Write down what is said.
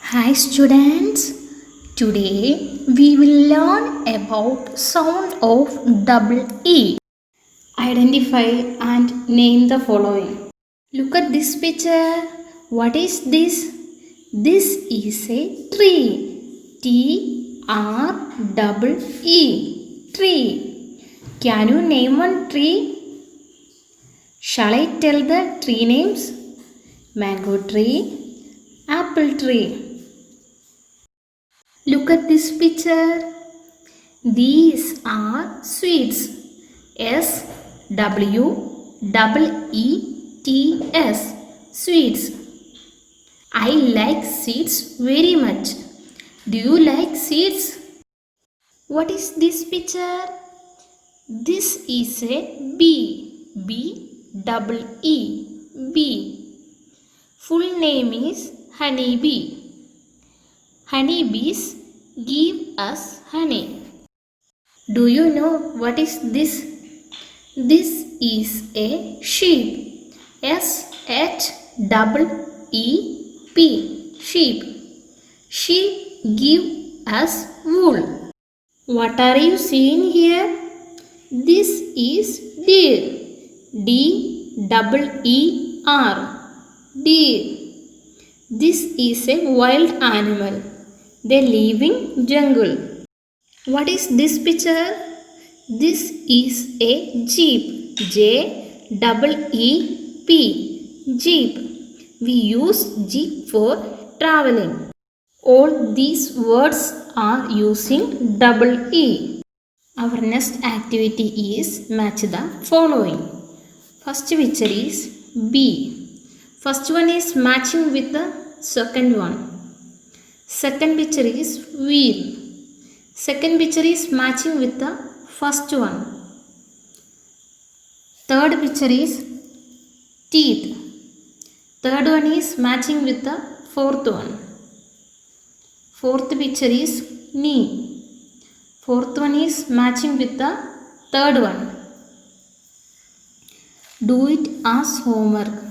Hi students, today we will learn about sound of double E. Identify and name the following. Look at this picture. What is this? This is a tree. Tree. Tree. Can you name one tree? Shall I tell the tree names? Mango tree, apple tree. Look at this picture. These are sweets. SWEETS. Sweets. I like sweets very much. Do you like sweets? What is this picture? This is a bee. Bee. Full name is honeybee. Honeybees give us honey. Do you know what is this? This is a sheep. SHEEP. Sheep. Sheep give us wool. What are you seeing here? This is deer. DEER. Deer. This is a wild animal. They live in jungle. What is this picture? This is a jeep. JEEP. Jeep. We use jeep for traveling. All these words are using double E. Our next activity is match the following. First picture is bee. First one is matching with the second one. Second picture is wheel. Second picture is matching with the first one. Third picture is teeth. Third one is matching with the fourth one. Fourth picture is knee. Fourth one is matching with the third one. Do it as homework.